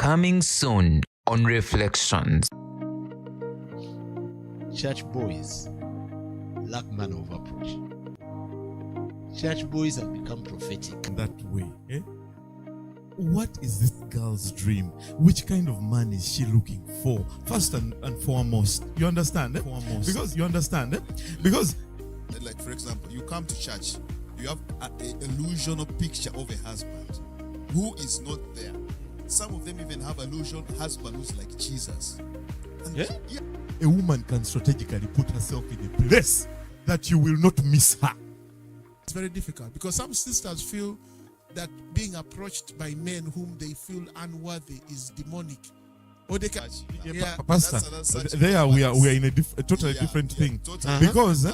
Coming soon on Reflections. Church boys lack manner of approach. Church boys have become prophetic. That way, eh? What is this girl's dream? Which kind of man is she looking for? First and foremost, you understand? Because you understand? Because, like for example, you come to church, you have an illusional picture of a husband who is not there. Some of them even have illusion husband who's like Jesus. And yeah? A woman can strategically put herself in a place that you will not miss her. It's very difficult because some sisters feel that being approached by men whom they feel unworthy is demonic. Or they can, Pastor, there we are in a totally different thing. Totally. Because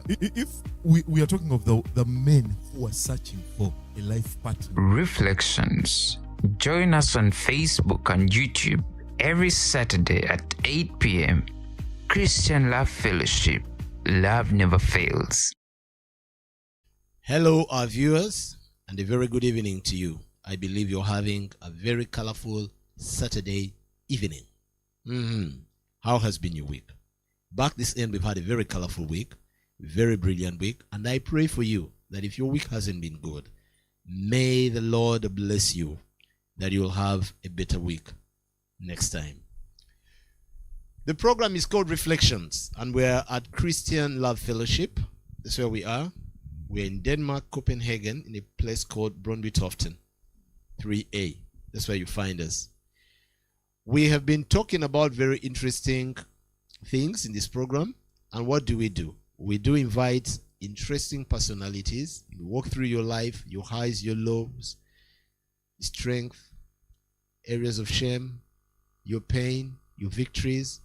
if we are talking of the men who are searching for a life partner. Reflections. Join us on Facebook and YouTube every Saturday at 8 p.m. Christian Love Fellowship. Love never fails. Hello, our viewers, and a very good evening to you. I believe you're having a very colorful Saturday evening. How has been your week? Back this end, we've had a very colorful week, very brilliant week, and I pray for you that if your week hasn't been good, may the Lord bless you, that you'll have a better week next time. The program is called Reflections, and we're at Christian Love Fellowship. That's where we are. We're in Denmark, Copenhagen, in a place called Brøndby Toften, 3A. That's where you find us. We have been talking about very interesting things in this program. And what do? We do invite interesting personalities. We walk through your life, your highs, your lows, strength, areas of shame, your pain, your victories.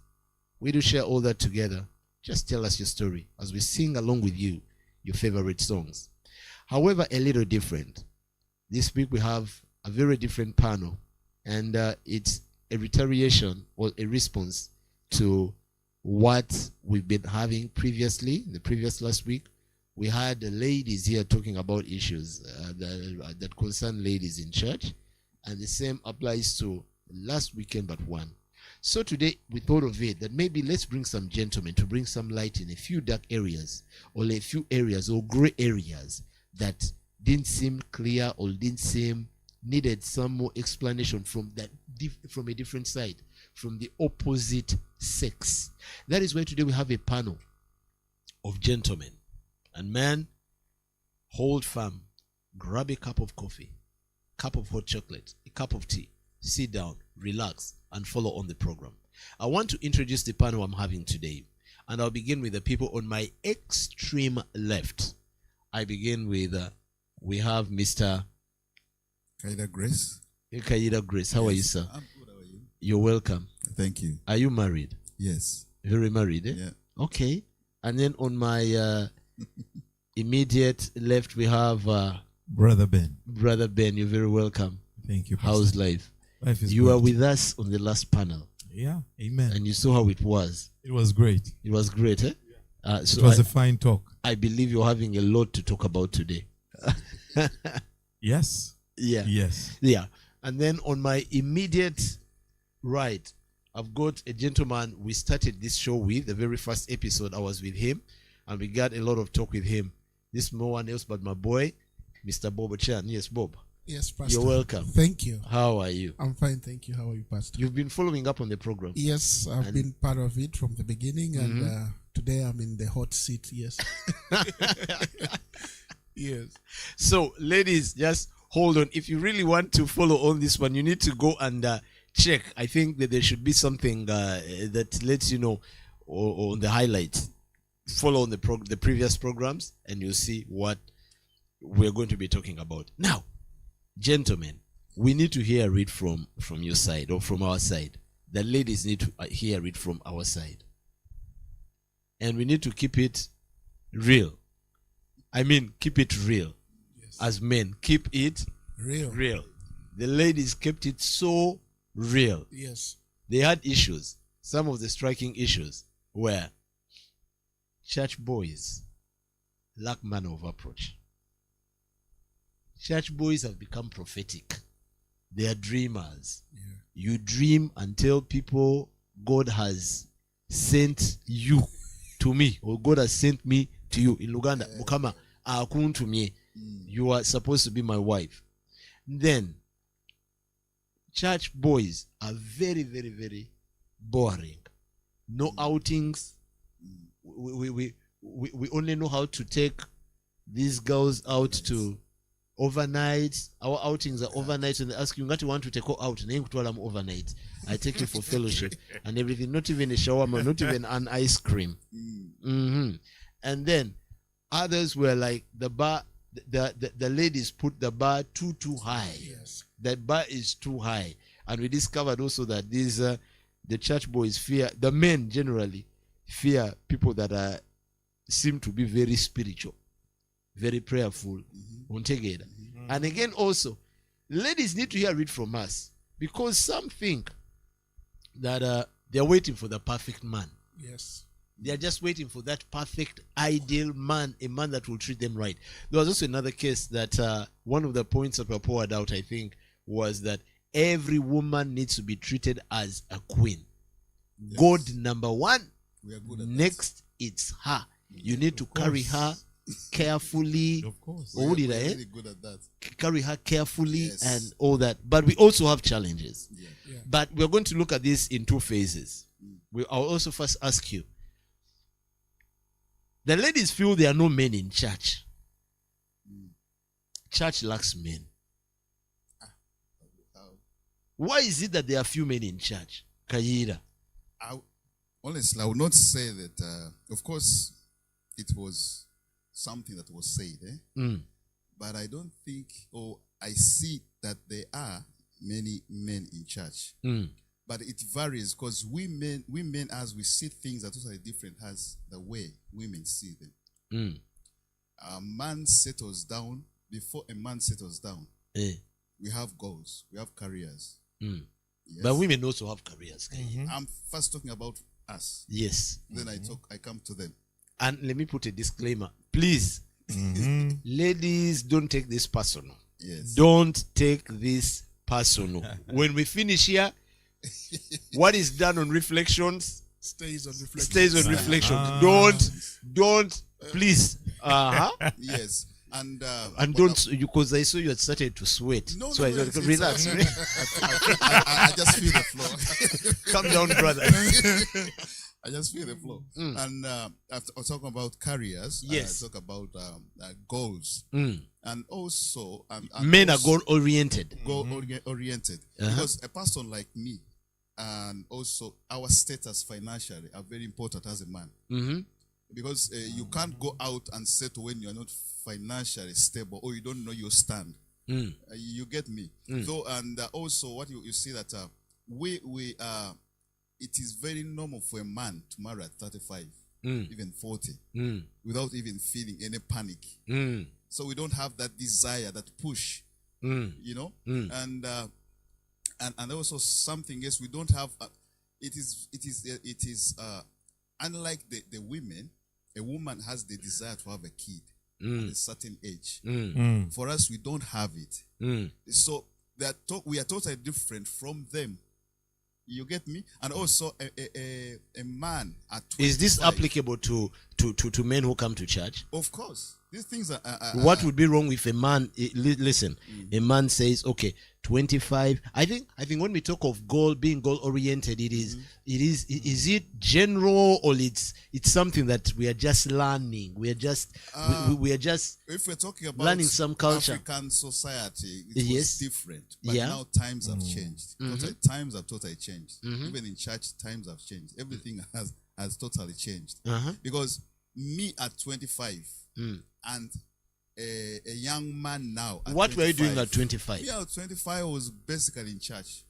We do share all that together. Just tell us your story as we sing along with you your favorite songs. However, a little different. This week we have a very different panel, and it's a retaliation or a response to what we've been having previously. The previous last week, we had the ladies here talking about issues that concern ladies in church, and the same applies to last weekend but one. So today we thought of it that maybe let's bring some gentlemen to bring some light in a few dark areas or a few areas or gray areas that didn't seem clear or didn't seem needed some more explanation from a different side, from the opposite sex. That is why today we have a panel of gentlemen. And man, hold firm, grab a cup of coffee, cup of hot chocolate, a cup of tea, sit down, relax, and follow on the program. I want to introduce the panel I'm having today, and I'll begin with the people on my extreme left. I begin with, we have Mr. Kaida Grace. Kaida Grace. How are you, sir? I'm good. How are you? You're welcome. Thank you. Are you married? Yes. Very married, eh? Yeah. Okay. And then on my immediate left, we have Brother Ben. Brother Ben. You're very welcome. Thank you, Pastor. How's life? Life is You good. were with us on the last panel. Yeah, amen. And you saw how it was. It was great. It was great, eh? So it was a fine talk. I believe you're having a lot to talk about today. Yes. Yeah. Yes. Yeah. And then on my immediate right, I've got a gentleman we started this show with. The very first episode, I was with him, and we got a lot of talk with him. This no one else but my boy, Mr. Bob Chan. Yes, Bob. Yes, Pastor. You're welcome. Thank you. How are you? I'm fine, thank you. How are you, Pastor? You've been following up on the program. Yes, I've been part of it from the beginning, and today I'm in the hot seat. Yes. Yes. So, ladies, just hold on. If you really want to follow on this one, you need to go and check. I think that there should be something that lets you know on the highlights. Follow on the previous programs, and you'll see what we're going to be talking about. Now, gentlemen, we need to hear it from your side or from our side. The ladies need to hear it from our side. And we need to keep it real. I mean, keep it real. Yes. As men, keep it Real. The ladies kept it so real. Yes. They had issues. Some of the striking issues were church boys lack manner of approach. Church boys have become prophetic. They are dreamers. Yeah. You dream and tell people God has sent you to me, or God has sent me to you. In Luganda, Mukama akuntu me. You are supposed to be my wife. Then, church boys are very, very, very boring. No outings. We only know how to take these girls out to overnight. Our outings are overnight, and they ask you, "Ngati want to take her out?" Overnight. I take you for fellowship and everything. Not even a shawarma, not even an ice cream. And then others were like the bar. The ladies put the bar too high. Yes. That bar is too high, and we discovered also that these the church boys fear, the men generally fear people that seem to be very spiritual, very prayerful. And again, also, ladies need to hear it from us, because some think that they're waiting for the perfect man. Yes. They are just waiting for that perfect, ideal man, a man that will treat them right. There was also another case that one of the points that were poured out, I think, was that every woman needs to be treated as a queen. Yes. God number one. We are good at next, it's her. You need to carry her carefully. Of course. We are really good at that. Carry her carefully, Yes. and all that. But we also have challenges. Yeah. Yeah. But we're going to look at this in two phases. I'll also first ask you. The ladies feel there are no men in church. Church lacks men. Why is it that there are few men in church? Kayira. Honestly, I would not say that. Of course, it was something that was said, but I don't think, or I see that there are many men in church. But it varies, because we men, as we see things are totally different as the way women see them. A man settles down. Before a man settles down, we have goals, we have careers. Yes. But women also have careers. I'm first talking about us. Yes. Then I come to them. And let me put a disclaimer. Please, ladies, don't take this personal. Yes. Don't take this personal. When we finish here, what is done on reflections Stays on reflection. stays on reflections. Don't, please. Yes. And don't, because I saw you had started to sweat. No, so I no, thought, relax. I just feel the flow. Calm down, brother. I just feel the flow. And after talking about careers, Yes. talk about goals, and also Men are also goal oriented. oriented. Because a person like me, and also our status financially are very important as a man. Because you can't go out and settle when you're not financially stable, or you don't know your stand. You get me? So, and also what you see that it is very normal for a man to marry at 35, even 40, without even feeling any panic. So we don't have that desire, that push, you know. And also something else we don't have. It is unlike the women. A woman has the desire to have a kid at a certain age. For us, we don't have it. So we are totally different from them. You get me? And also a man at 25. Is this applicable to men who come to church? Of course. These things are... What would be wrong if a man... Listen, a man says, okay, 25. I think when we talk of being goal-oriented, is it general, or it's something that we are just learning? We are just... we are just... If we're talking about learning some culture. African society, it was different. But Yeah. now times have changed. Times have totally changed. Even in church, times have changed. Everything has totally changed. Because me at 25 and a young man now at What 25, were you doing at 25? Yeah, at 25 I was basically in church.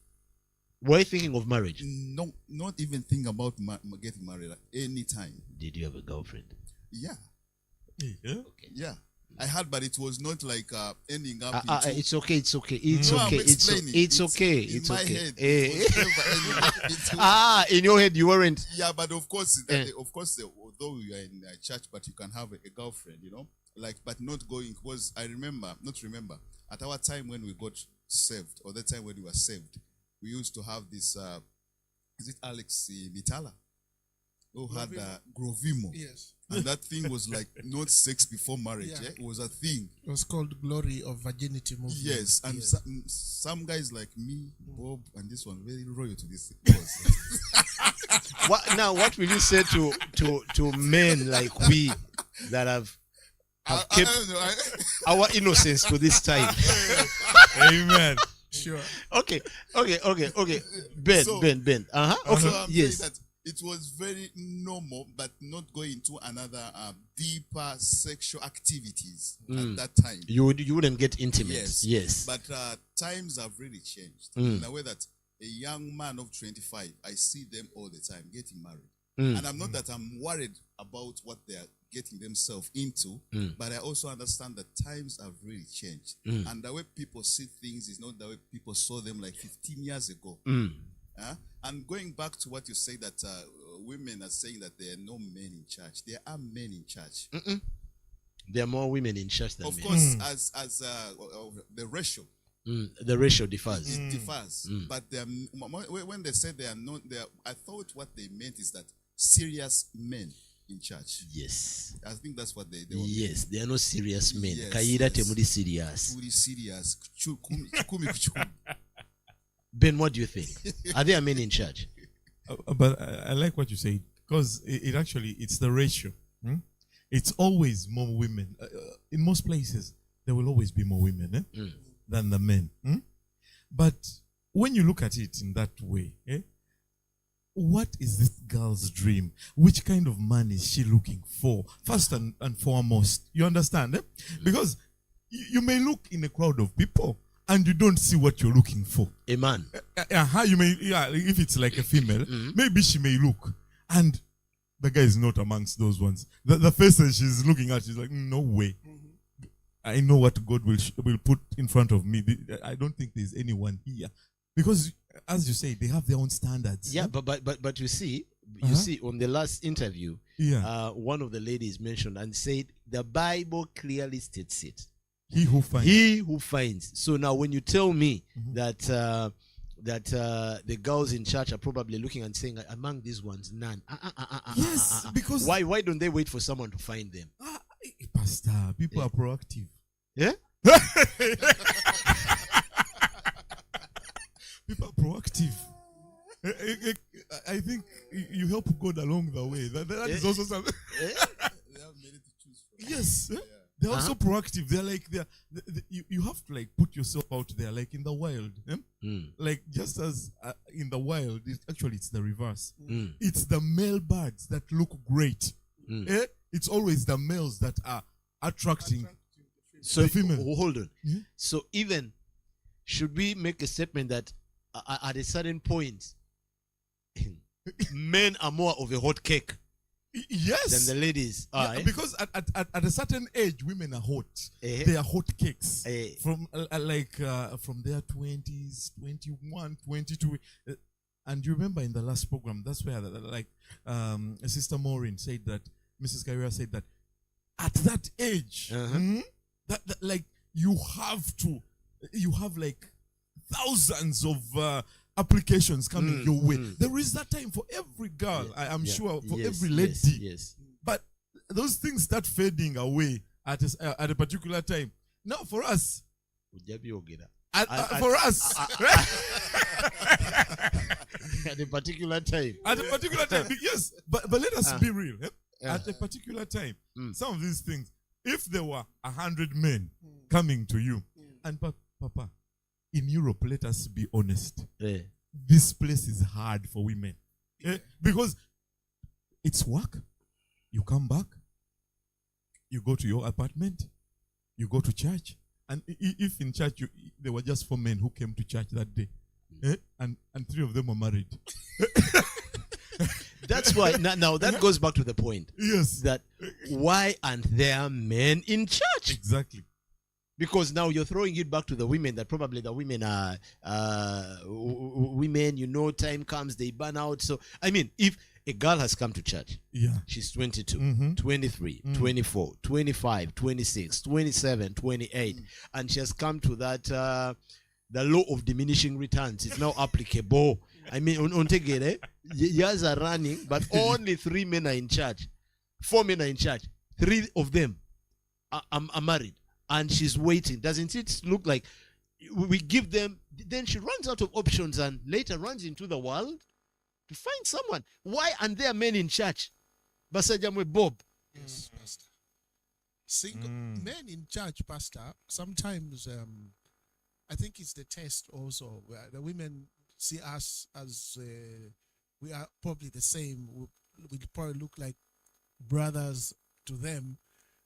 Were you thinking of marriage? No, not even thinking about getting married at any time. Did you have a girlfriend? Yeah. Yeah. Yeah. I had, but it was not like ending up into... It's okay. It's No, I'm explaining. It's okay. In It's my okay. head, it was never ending up into... In your head, you weren't. Yeah, but of course, although you are in a church, but you can have a girlfriend, you know, like, but not going, because I remember, at our time when we got saved, or the time when we were saved, we used to have this, is it Alex Mitala? Who had Grovimo. Yes. And that thing was like not sex before marriage. Yeah. It was a thing. It was called Glory of Virginity Movement. Yes. And yes. some guys like me, Bob, and this one, very loyal to this cause. What will you say to men like we that have kept our innocence to this time? Amen. Sure. Okay. Ben. So- Ben. Okay. So I'm Yes. saying that it was very normal, but not going into another deeper sexual activities at that time. You wouldn't get intimate. Yes. But times have really changed in a way that a young man of 25, I see them all the time getting married. And I'm not that I'm worried about what they are getting themselves into, but I also understand that times have really changed. And the way people see things is not the way people saw them like 15 years ago. And going back to what you say that women are saying that there are no men in church. There are men in church. There are more women in church than Of men. course, as the ratio The ratio differs. it differs. But when they say they are not, I thought what they meant is that serious men in church. Yes. I think that's what they were Yes, they are not serious men. Yes, Kaira yes. temudi serious. fully serious. Kumi kuchukumi. Ben, what do you think? Are there men in church? But I like what you said, because it actually, it's the ratio. It's always more women. In most places, there will always be more women than the men. But when you look at it in that way, what is this girl's dream? Which kind of man is she looking for? First and foremost, you understand? Because you may look in a crowd of people and you don't see what you're looking for. A man. You may, if it's like a female, maybe she may look, and the guy is not amongst those ones. The faces she's looking at, she's like, no way. I know what God will put in front of me. I don't think there's anyone here, because as you say, they have their own standards. Yeah, but you see, on the last interview, one of the ladies mentioned and said the Bible clearly states it. He who finds. He who finds. So now, when you tell me that the girls in church are probably looking and saying, among these ones, none. Yes, because why don't they wait for someone to find them? Pastor, people are proactive. Yeah. People are proactive. I think you help God along the way. That is also something. They have many to choose from. Yes. They're also proactive. They're like you have to like put yourself out there, like in the wild. Like just as in the wild, it's the reverse. It's the male birds that look great. It's always the males that are attracting the female. Hold on. So even should we make a statement that at a certain point, men are more of a hot cake? Yes. Than the ladies. Because at a certain age, women are hot. They are hot cakes. From from their 20s, 21, 22. And you remember in the last program, that's where Sister Maureen said that, Mrs. Kaira said that at that age, that like you have like thousands of applications coming your way. There is that time for every girl, I am sure, for every lady. Yes. But those things start fading away at a particular time. Now for us, for us, at a particular time. At a particular time, yes. But let us be real. At a particular time, some of these things, if there were 100 men coming to you, and Papa, in Europe, let us be honest. This place is hard for women. Because it's work. You come back. You go to your apartment. You go to church. And if in church there were just 4 men who came to church that day, and 3 of them were married. That's why now that goes back to the point. Yes. That why aren't there men in church? Exactly. Because now you're throwing it back to the women, that probably the women are women, time comes, they burn out. So, I mean, if a girl has come to church, she's 22, 23, 24, 25, 26, 27, 28, and she has come to that the law of diminishing returns is now applicable. I mean, on take it, eh? Years are running, but only 3 men are in charge. 4 men are in charge. 3 of them are married, and she's waiting. Doesn't it look like we give them? Then she runs out of options and later runs into the world to find someone. Why aren't there men in church? Basajamwe Bob. Yes, Pastor. Single men in church, Pastor, sometimes I think it's the test also, where the women see us as we are probably the same. We probably look like brothers to them,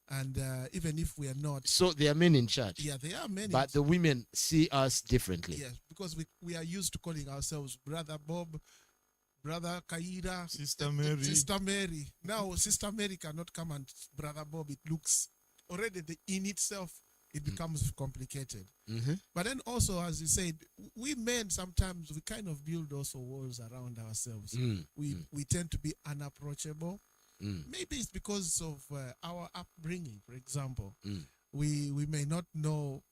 and even if we are not. So they are men in church. Yeah, they are men. But the women see us differently. Yes, because we are used to calling ourselves Brother Bob, Brother Kaira, Sister Mary. Sister Mary. Now, Sister Mary cannot come and Brother Bob. It looks already in itself, it becomes complicated. But then also, as you said, we men sometimes we kind of build also walls around ourselves. We tend to be unapproachable. Maybe it's because of our upbringing. For example, we may not know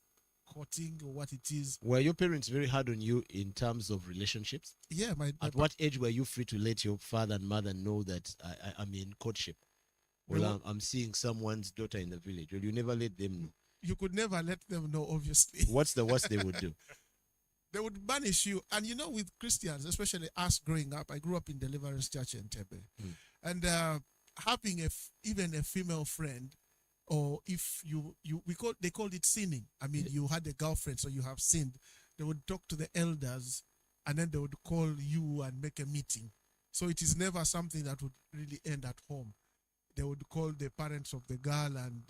courting or what it is. Were your parents very hard on you in terms of relationships? Yeah, At what age were you free to let your father and mother know that I'm in courtship? Well, I'm seeing someone's daughter in the village. Well, you never let them know. You could never let them know, obviously. What's the worst they would do? They would banish you. And you know, with Christians, especially us growing up, I grew up in Deliverance Church in Tebe. And having even a female friend, or if they called it sinning. I mean, you had a girlfriend, so you have sinned. They would talk to the elders, and then they would call you and make a meeting. So it is never something that would really end at home. They would call the parents of the girl and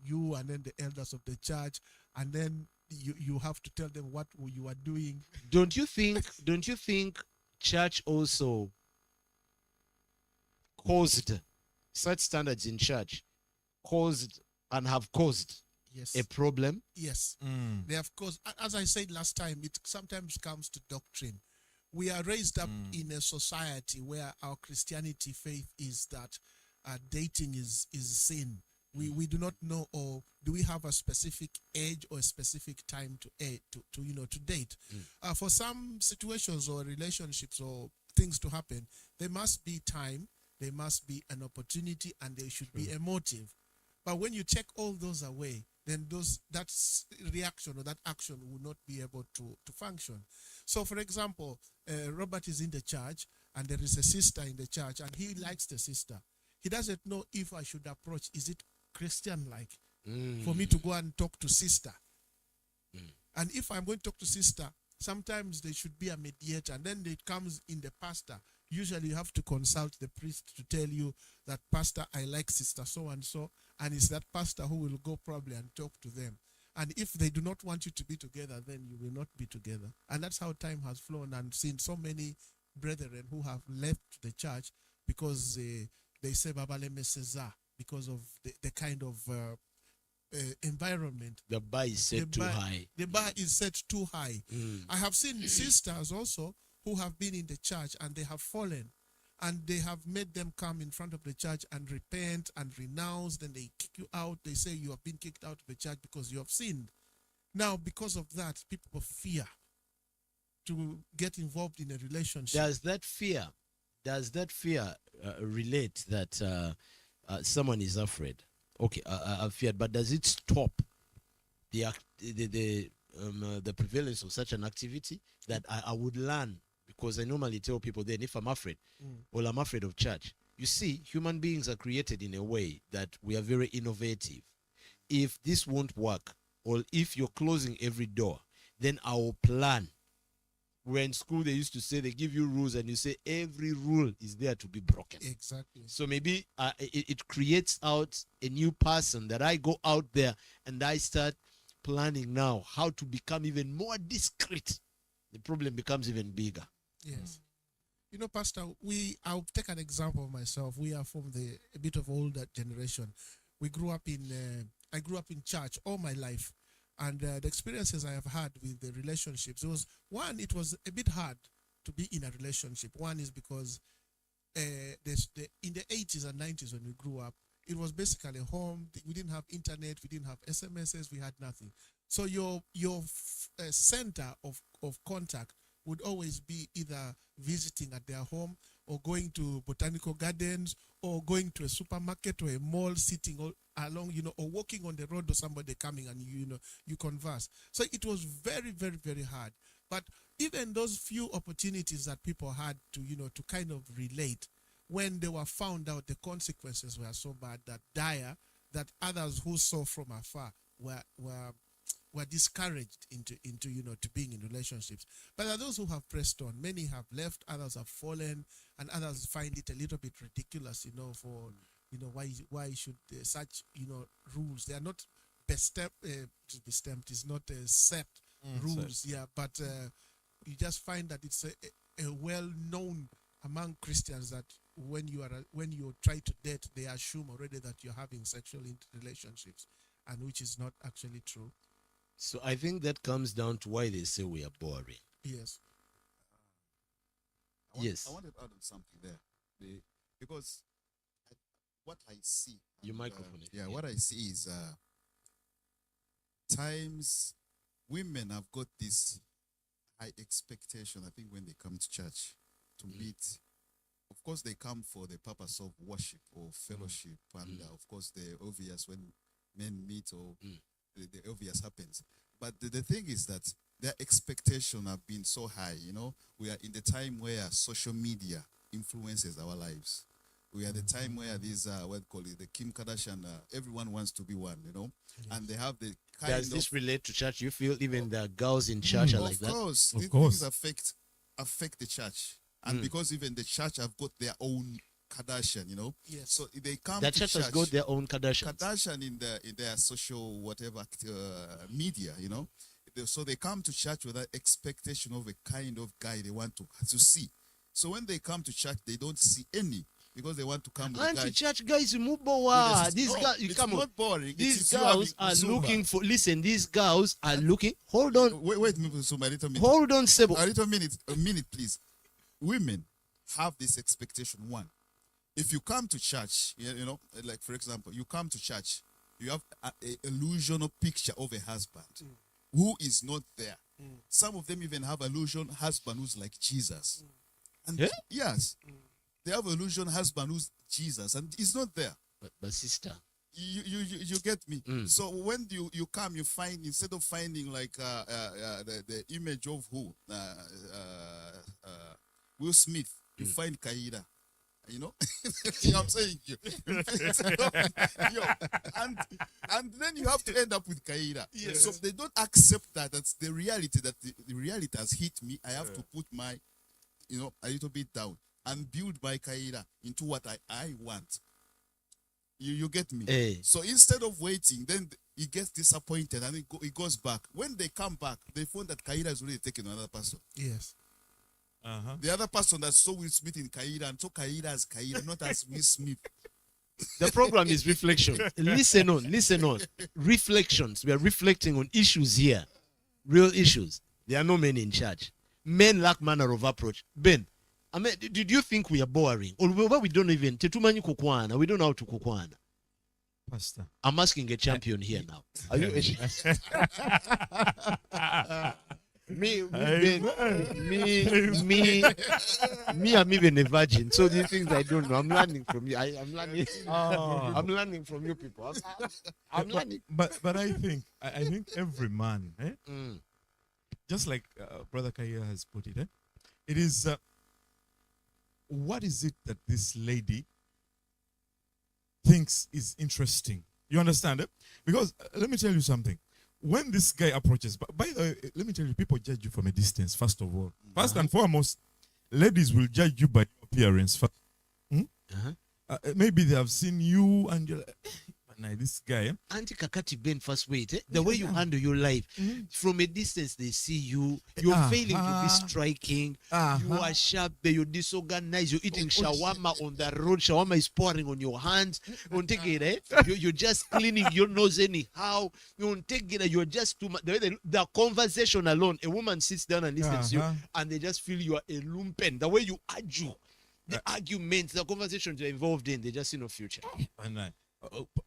you, and then the elders of the church, and then you have to tell them what you are doing. Don't you think church also caused such standards in church have caused Yes. a problem? Yes. They have caused, as I said last time, it sometimes comes to doctrine. We are raised up in a society where our Christianity faith is that dating is sin. We do not know, or do we have a specific age or a specific time to date? For some situations or relationships or things to happen, there must be time, there must be an opportunity, and there should be a motive. But when you take all those away, then that reaction or that action will not be able to function. So, for example, Robert is in the church, and there is a sister in the church, and he likes the sister. He doesn't know if I should approach, is it Christian-like for me to go and talk to sister? And if I'm going to talk to sister, sometimes there should be a mediator, and then it comes in the pastor. Usually you have to consult the priest to tell you that, pastor, I like sister so-and-so, and it's that pastor who will go probably and talk to them. And if they do not want you to be together, then you will not be together. And that's how time has flown, and seen so many brethren who have left the church because they say Babale Meseza, because of the kind of environment. The bar is set too high. The bar is set too high. I have seen sisters also who have been in the church and they have fallen, and they have made them come in front of the church and repent and renounce. Then they kick you out. They say you have been kicked out of the church because you have sinned. Now, because of that, people fear to get involved in a relationship. Does that fear relate that someone is afraid? Okay, I've feared, but does it stop the prevalence of such an activity that I would learn? Because I normally tell people, then, if I'm afraid, well, I'm afraid of church. You see, human beings are created in a way that we are very innovative. If this won't work, or if you're closing every door, then I will plan. Where in school they used to say, they give you rules and you say every rule is there to be broken. Exactly. So maybe it creates out a new person that I go out there and I start planning now how to become even more discreet. The problem becomes even bigger. Yes. You know, Pastor, I'll take an example of myself. We are from a bit of older generation. I grew up in church all my life. And the experiences I have had with the relationships, it was a bit hard to be in a relationship. One is because in the 80s and 90s when we grew up, it was basically home. We didn't have internet, we didn't have SMSs, we had nothing. So your center of contact would always be either visiting at their home or going to botanical gardens or going to a supermarket or a mall, sitting along, or walking on the road or somebody coming and you converse. So it was very, very, very hard. But even those few opportunities that people had to, to kind of relate, when they were found out, the consequences were so bad, that dire, that others who saw from afar were discouraged into to being in relationships. But there are those who have pressed on. Many have left, others have fallen, and others find it a little bit ridiculous, for why should such rules? They are not bestamped. It's not set rules, but you just find that it's a well-known among Christians that when you try to date, they assume already that you're having sexual relationships, and which is not actually true. So I think that comes down to why they say we are boring. Yes. Yes. I wanted to add on something there. Because what I see. Your microphone. What I see is times women have got this high expectation, I think, when they come to church to meet. Of course, they come for the purpose of worship or fellowship. And of course, the obvious when men meet or the obvious happens. But the thing is that their expectation have been so high. We are in the time where social media influences our lives. We are the time where these the Kim Kardashian, everyone wants to be one, and they have the kind Does this relate to church? You feel even the girls in church are like that? Of course, Of these course. things affect the church, and because even the church have got their own Kardashian, Yes. So they come The to church has got their own Kardashians. Kardashian in their social whatever media, So they come to church with that expectation of a kind of guy they want to see. So when they come to church, they don't see any because they want to come with a guy. Anti-church guys, these guys, it's come on. not boring. These It is girls are looking for. Listen, these girls are looking. Hold on. Wait, so my little minute. Hold on, Sebo. A minute, please. Women have this expectation. One, if you come to church, like for example, you come to church, you have an illusional picture of a husband who is not there. Some of them even have illusion husband who's like Jesus. And yes, they have illusion husband who's Jesus, and he's not there. But sister, you get me. So when you come, you find, instead of finding like the image of who Will Smith, you find Kaida. You know what I'm saying? And then you have to end up with Kaida. Yes. So they don't accept that's the reality, that the reality has hit me. I have to put my, a little bit down and build my Kaida into what I want. You get me? Hey. So instead of waiting, then he gets disappointed and he goes back. When they come back, they find that Kaida has already taken another person. Yes. The other person that saw Will Smith in Kaida, and saw Kaida as Kaida, not as Will Smith. the program is reflection. Listen on. Reflections. We are reflecting on issues here. Real issues. There are no men in church. Men lack manner of approach. Ben, I mean, did you think we are boring? Or we don't even, tetumanyi kukwana. We don't know how to kukwana. Pastor. I'm asking a champion here now. Are you Me, I'm even a virgin. So these things I don't know. I'm learning from you. I'm learning. I'm learning from you people. I'm learning. But I think every man, just like Brother Kaya has put it, it is what is it that this lady thinks is interesting? You understand it? Because let me tell you something. When this guy approaches, but by the way, let me tell you, people judge you from a distance, first of all. First and foremost, ladies will judge you by your appearance first. Maybe they have seen you and you're like, this guy. Auntie Kakati Ben, first wait. The way you handle your life, from a distance they see you. You're failing to be striking. You are sharp. You're disorganized. You're eating shawarma on the road. Shawarma is pouring on your hands. You won't take it. You're just cleaning your nose anyhow. You won't take it. You're just too much. The conversation alone, a woman sits down and listens to you, and they just feel you are a lumpen. The way you argue, the arguments, the conversations you're involved in, they just see no future.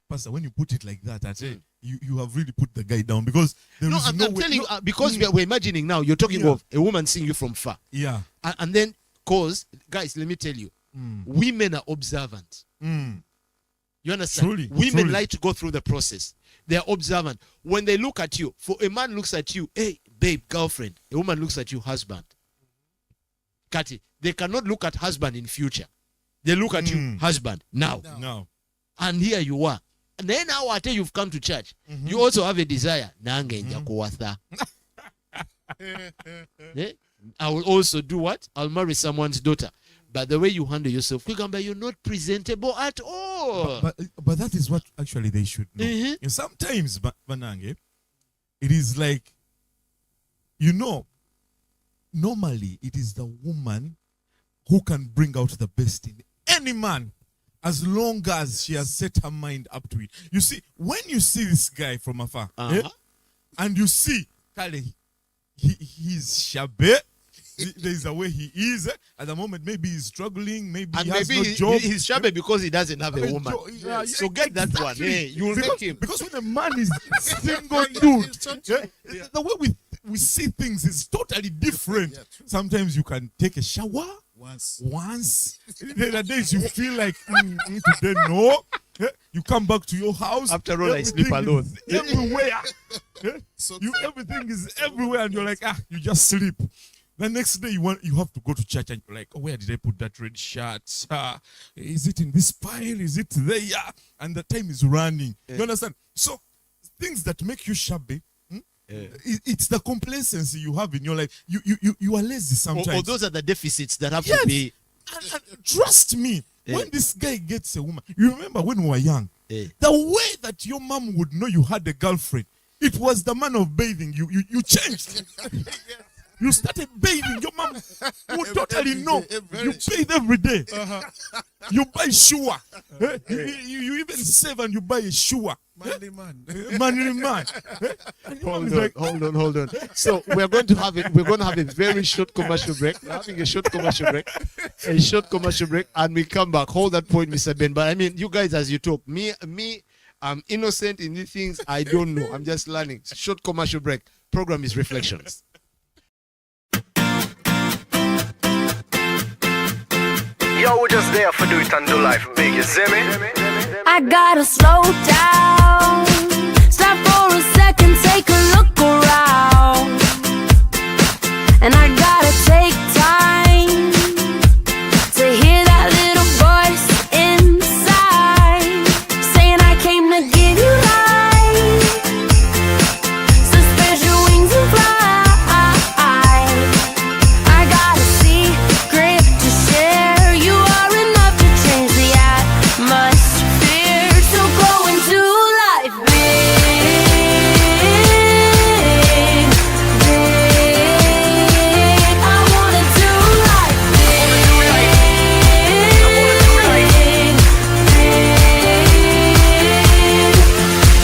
Pastor, when you put it like that, I say you have really put the guy down, because there is I'm no way. telling you, because we're imagining now, you're talking of a woman seeing you from far. Yeah. And then, guys, let me tell you, women are observant. You understand? Women like to go through the process. They are observant. When they look at you, for a man looks at you, hey, babe, girlfriend. A woman looks at you, husband. Kati, they cannot look at husband in future. They look at you, husband, now. No. And here you are. And then now after you've come to church, you also have a desire. I will also do what? I'll marry someone's daughter. But the way you handle yourself, you're not presentable at all. But that is what actually they should know. And sometimes, Banange, it is like, normally it is the woman who can bring out the best in any man, as long as she has set her mind up to it. You see, when you see this guy from afar, and you see, Kale, he's shabby. There's a way he is at the moment. Maybe he's struggling. Maybe he has no job. He's shabby because he doesn't have a woman. So get that one. Hey, you'll make him. Because when a man is single dude, the way we see things is totally different. Sometimes you can take a shower once. There are days you feel like today no. You come back to your house. After all, I sleep alone. Everywhere. Everything is everywhere, and you're like, you just sleep. The next day you have to go to church, and you're like, where did I put that red shirt? Is it in this pile? Is it there? And the time is running. You understand? So things that make you shabby, it's the complacency you have in your life. You are lazy sometimes. Or those are the deficits that have to be. And trust me, when this guy gets a woman, you remember when we were young, the way that your mom would know you had a girlfriend, it was the man of bathing. You changed. You started bathing. Your mom would totally know. You bathe every day. You buy shoe. You even save and you buy a shoe. Manly man. Manly man. Hold on. So we're going to have it. We're going to have a very short commercial break. We're having a short commercial break. And we come back. Hold that point, Mr. Ben. But I mean, you guys, as you talk, me, I'm innocent in these things. I don't know. I'm just learning. Short commercial break. Program is Reflections. Yo, we're just there for do it and do life big, you see me? I gotta slow down, stop for a second, take a look around. And I gotta take time to hear that little voice inside saying I came to give you life, so spread your wings and fly. I got a secret to share. You are enough to change the atmosphere. So go into life big, big. I wanna do life big, big.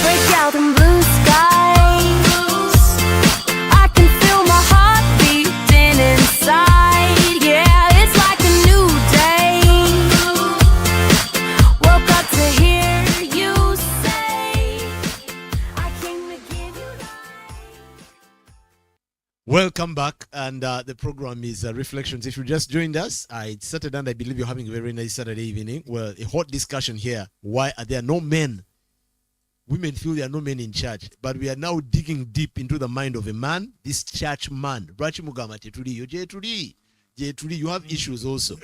Break out in blue skies. I can feel my heart beating inside. Yeah, it's like a new day. Woke up to hear you say, I came to give you life. Welcome back, and the program is Reflections. If you just joined us, it's Saturday, and I believe you're having a very nice Saturday evening. Well, a hot discussion here. Why are there no men? Women feel there are no men in church, but we are now digging deep into the mind of a man, this church man. Brachi Mugama Jeturi, you have issues also.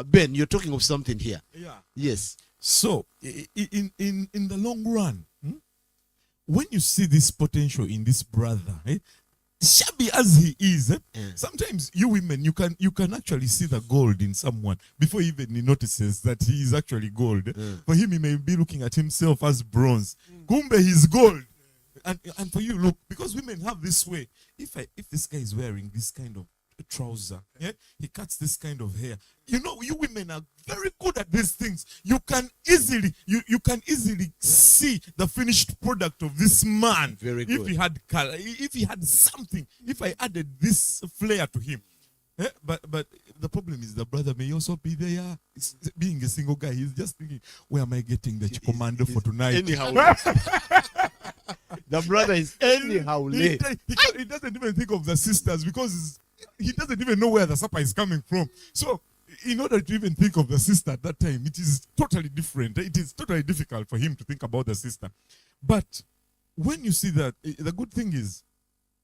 Ben, you're talking of something here. Yeah. Yes. So, in the long run, when you see this potential in this brother, shabby as he is, sometimes you women, you can actually see the gold in someone before even he notices that he is actually gold. For him, he may be looking at himself as bronze. Kumbe, he's gold. And for you, look, because women have this way. If this guy is wearing this kind of trouser, he cuts this kind of hair. You know, you women are very good at these things. You can easily see the finished product of this man. Very good. If he had color, if he had something, if I added this flair to him, But the problem is the brother may also be there. Being a single guy, he's just thinking, where am I getting the commando for tonight? Anyhow. The brother is anyhow late. He doesn't even think of the sisters because he doesn't even know where the supper is coming from. So, in order to even think of the sister at that time, it is totally different. It is totally difficult for him to think about the sister. But when you see that, the good thing is,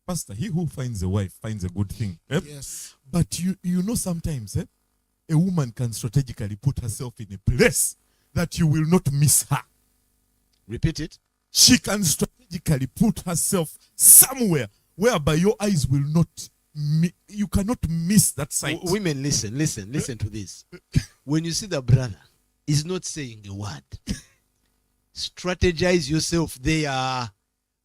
Pastor, he who finds a wife finds a good thing. Yes. But you know sometimes a woman can strategically put herself in a place that you will not miss her. Repeat it. She can strategically put herself somewhere whereby your eyes will not, you cannot miss that sight. Women, listen to this. When you see the brother, he's not saying a word. Strategize yourself there.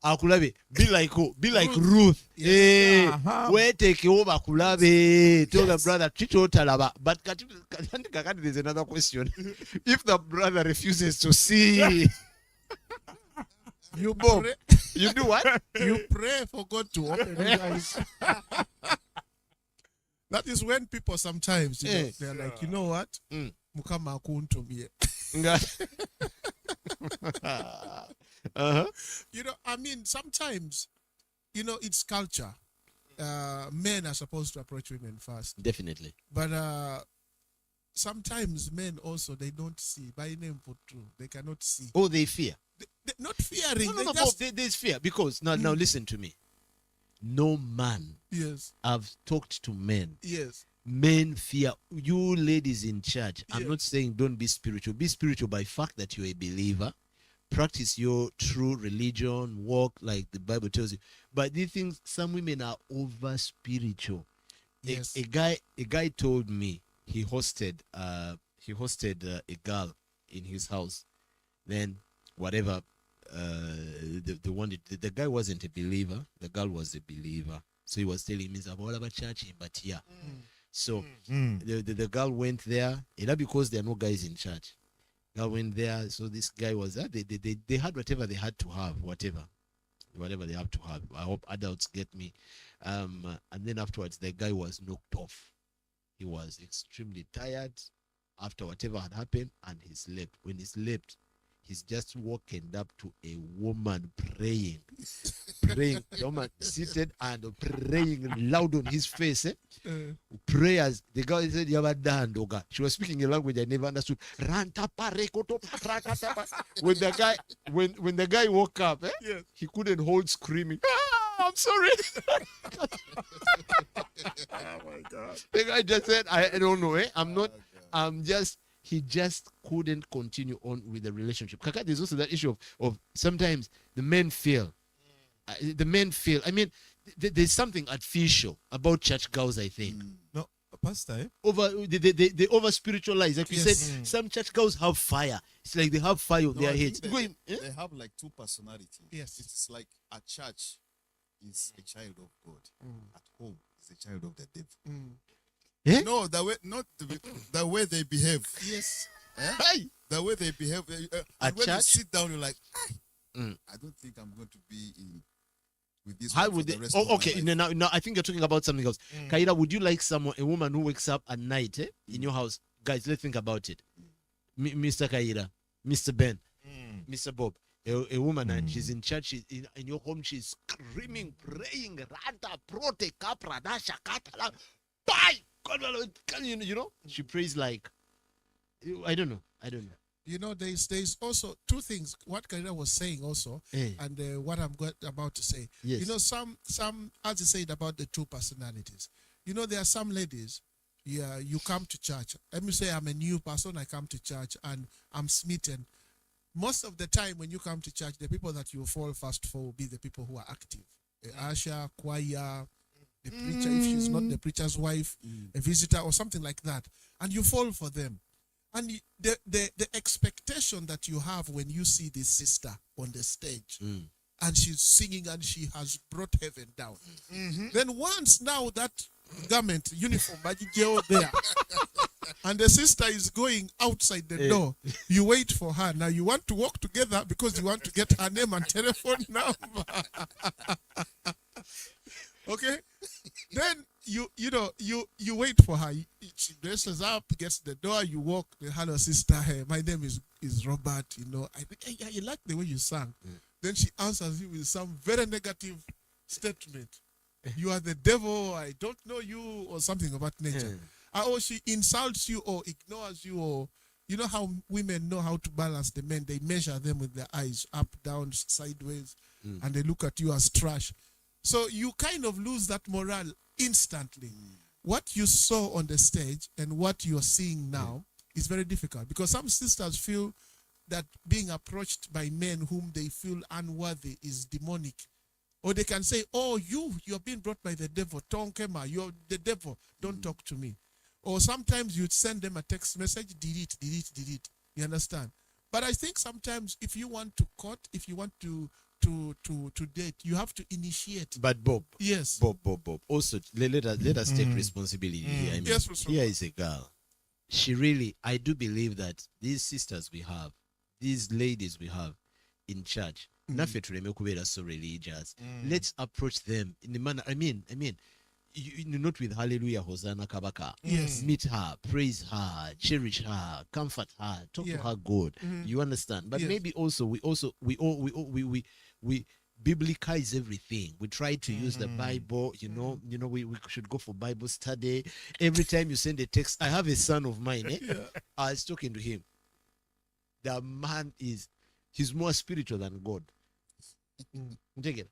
Akulabe, be like who? Be like Ruth. Hey, where take over Akulabe? Tell the brother, Chicho Talaba. But there's another question. If the brother refuses to see, you Bob, you do what? You pray for God to open your eyes. That is when people sometimes, they're like, you know what? Mukama akuntumie. You know, I mean, sometimes, you know, it's culture. Men are supposed to approach women first. Definitely. But sometimes men also, they don't see. By name for true. They cannot see. Oh, they fear. They not fearing. No, there's fear. Because, now listen to me. No man. Yes. I've talked to men. Yes. Men fear. You ladies in church, I'm Yes. not saying don't be spiritual. Be spiritual by fact that you're a believer. Practice your true religion. Walk like the Bible tells you. But do you think some women are over spiritual? Yes. A guy told me he hosted a girl in his house. Then whatever, the guy wasn't a believer. The girl was a believer. So he was telling me about church, but yeah. So the girl went there, and because there are no guys in church. Girl went there, so this guy was there. They had whatever they had to have, whatever they have to have. I hope adults get me. And then afterwards, the guy was knocked off. He was extremely tired after whatever had happened, and he slept. When he slept, he's just walking up to a woman praying. The woman seated and praying loud on his face. Prayers. The girl said, she was speaking a language I never understood. When the guy woke up, Yes. he couldn't hold screaming. I'm sorry. Oh my God. The guy just said, I don't know. He just couldn't continue on with the relationship. Kaka, there's also that issue of sometimes the men feel. I mean, there's something artificial about church girls, I think. No, Pastor, They over spiritualize. Like you Yes. said, some church girls have fire. It's like they have fire on No, their I heads. think they have like two personalities. Yes. It's like a church is a child of God. At home is a child of the devil. Eh? No, the way they behave. Yes. Eh? The way they behave. And when you church? sit down, you're like, Mm. I don't think I'm going to be with this. How one for would the they? rest of Oh, my okay. life. No, I think you're talking about something else. Kaira, would you like a woman who wakes up at night in your house? Guys, let's think about it. Mr. Kaira, Mr. Ben, Mr. Bob, a woman and she's in church, she's in your home, she's screaming, praying, rada, prote, capra, dasha, katala, bye. You know, she prays like, I don't know. You know, there's also two things. What Karina was saying also, and what I'm about to say. Yes. You know, some as you said about the two personalities. You know, there are some ladies. Yeah, you come to church. Let me say I'm a new person. I come to church and I'm smitten. Most of the time when you come to church, the people that you fall first for will be the people who are active. The usher, choir, the preacher, if she's not the preacher's wife, a visitor or something like that. And you fall for them. And the expectation that you have when you see this sister on the stage and she's singing and she has brought heaven down. Then once now that garment, uniform, there, and the sister is going outside the door, you wait for her. Now you want to walk together because you want to get her name and telephone number. Okay? Then you wait for her. She dresses up, gets to the door, you walk. Hello, sister. Hey, my name is Robert. I think, hey, yeah, you like the way you sang. Then she answers you with some very negative statement. You are the devil. I don't know you, or something of that nature. Or she insults you or ignores you, or you know how women know how to balance the men. They measure them with their eyes up, down, sideways, and they look at you as trash. So you kind of lose that morale instantly. What you saw on the stage and what you're seeing now is very difficult, because some sisters feel that being approached by men whom they feel unworthy is demonic. Or they can say, oh, you're being brought by the devil. Tonkema, you're the devil. Don't talk to me. Or sometimes you'd send them a text message, delete. You understand? But I think sometimes if you want to court, if you want to date, you have to initiate. But Bob. Yes. Bob. Also, let us take responsibility here. I mean, Yes, Mr. here is a girl. She really, I do believe that these sisters we have, these ladies we have in church, nafe tuleme kubeera so religious. Let's approach them in the manner. I mean, you not with hallelujah, hosanna, kabaka. Yes. Meet her, praise her, cherish her, comfort her, talk to her good. You understand? But Yes. maybe also we biblicize everything. We try to use the Bible. We should go for Bible study. Every time you send a text, I have a son of mine. I was talking to him. The man he's more spiritual than God. Take it.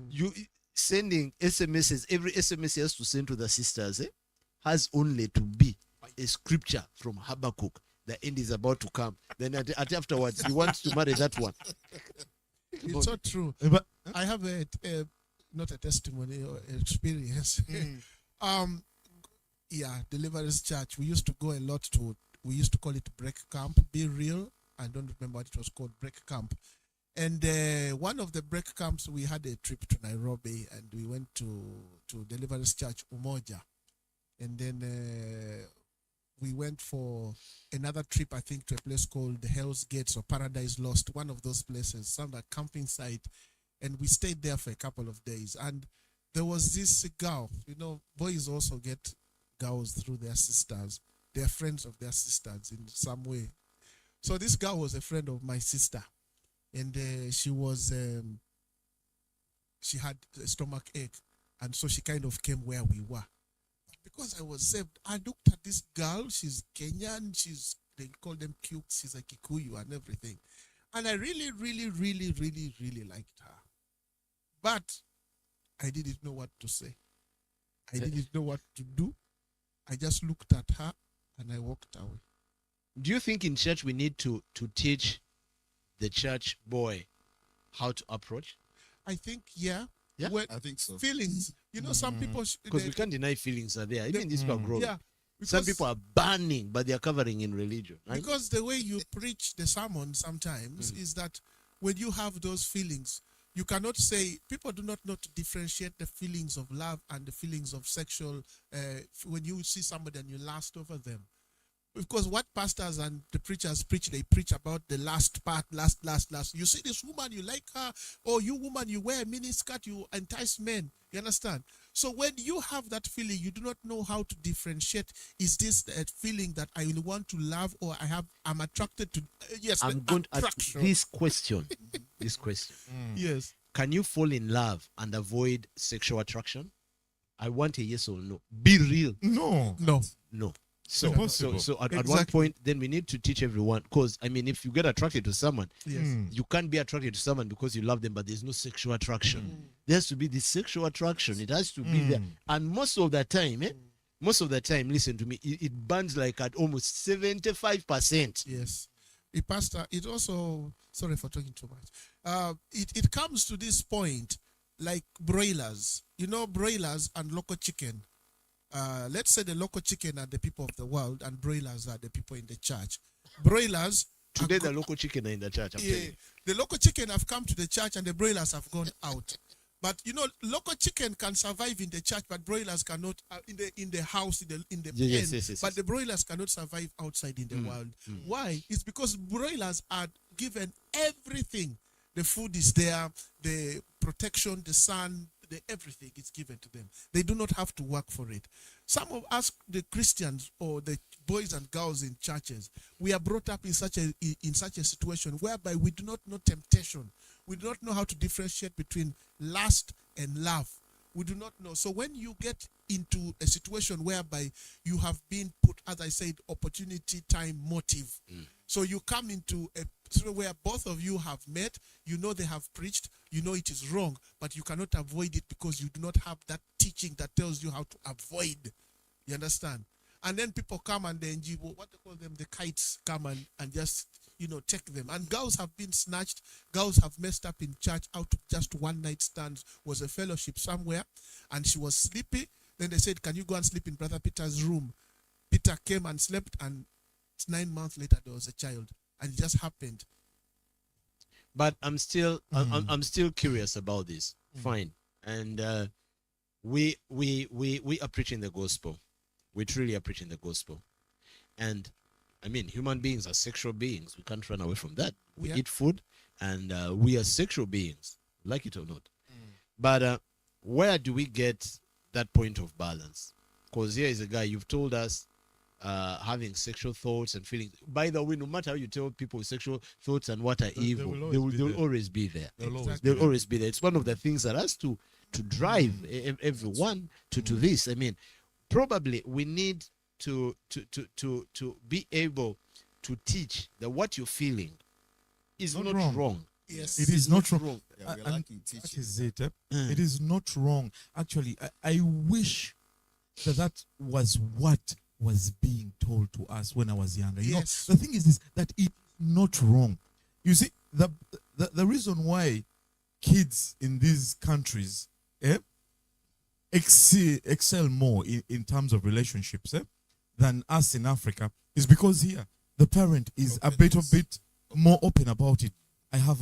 You sending SMSs, every SMS he has to send to the sisters has only to be a scripture from Habakkuk. The end is about to come. Then afterwards, he wants to marry that one. It's so true. But I have not a testimony or experience. Deliverance Church. We used to go a lot to. We used to call it break camp. Be real. I don't remember what it was called. Break camp. And one of the break camps, we had a trip to Nairobi, and we went to Deliverance Church Umoja, and then we went for another trip, I think, to a place called the Hell's Gates or Paradise Lost, one of those places, some like camping site, and we stayed there for a couple of days. And there was this girl, boys also get girls through their sisters. They're friends of their sisters in some way. So this girl was a friend of my sister, and she had a stomach ache, and so she kind of came where we were. Because I was saved, I looked at this girl. She's Kenyan. They call them Cukes. She's a Kikuyu and everything. And I really, really, really, really, really liked her. But I didn't know what to say. I didn't know what to do. I just looked at her and I walked away. Do you think in church we need to teach the church boy how to approach? I think, yeah. Yeah, I think so. Feelings. Some people... Because we can't deny feelings are there. Even these people are growing. Yeah. Some people are burning, but they are covering in religion. Right? Because the way you preach the sermon sometimes is that when you have those feelings, you cannot say, people do not know to differentiate the feelings of love and the feelings of sexual, when you see somebody and you lust over them. Because what pastors and the preachers preach, they preach about the last part, last. You see this woman, you like her, or you woman, you wear a miniskirt, you entice men. You understand? So when you have that feeling, you do not know how to differentiate. Is this a feeling that I will want to love, or I'm attracted to? Yes, I'm going to ask attraction. this question. Yes. Can you fall in love and avoid sexual attraction? I want a yes or no. Be real. no. No. So Impossible. at one Exactly. point, then we need to teach everyone, because if you get attracted to someone, Yes. you can't be attracted to someone because you love them, but there's no sexual attraction. There has to be the sexual attraction. It has to be there. And most of the time, listen to me, it burns like at almost 75%. Yes. Pastor, it also, sorry for talking too much. It comes to this point, like broilers. Broilers and local chicken. Let's say the local chicken are the people of the world and broilers are the people in the church. Broilers... Today, the local chicken are in the church. I'm telling you. The local chicken have come to the church and the broilers have gone out. But local chicken can survive in the church, but broilers cannot in the house, in the pen. Yes. But the broilers cannot survive outside in the world. Why? It's because broilers are given everything. The food is there, the protection, the sun, everything is given to them. They do not have to work for it. Some of us, the Christians or the boys and girls in churches, we are brought up in such a situation whereby we do not know temptation. We do not know how to differentiate between lust and love. We do not know. So when you get into a situation whereby you have been put, as I said, opportunity, time, motive. So you come into a situation where both of you have met, you know they have preached, you know it is wrong, but you cannot avoid it because you do not have that teaching that tells you how to avoid. You understand? And then people come and then, what they call them, the kites come and just, take them. And girls have been snatched. Girls have messed up in church out of just one night stand. Was a fellowship somewhere, and she was sleepy. Then they said, can you go and sleep in Brother Peter's room? Peter came and slept, and 9 months later there was a child, and it just happened. But I'm still curious about this. Fine. And we are preaching the gospel. We truly are preaching the gospel. And I mean, human beings are sexual beings. We can't run away from that. We eat food, and we are sexual beings, like it or not. But where do we get that point of balance? Because here is a guy, you've told us having sexual thoughts and feelings. By the way, no matter how you tell people sexual thoughts and what are evil, they will always be there. They'll always be there. It's one of the things that has to drive everyone to this. I mean, probably we need to be able to teach that what you're feeling is not wrong. Yes, it is not wrong. Yeah, we are lacking teaching. That is it. It is not wrong. Actually, I wish that was what was being told to us when I was younger. You know, the thing is this, that it's not wrong. You see, the reason why kids in these countries excel more in terms of relationships than us in Africa is because here the parent is a bit more open about it. I have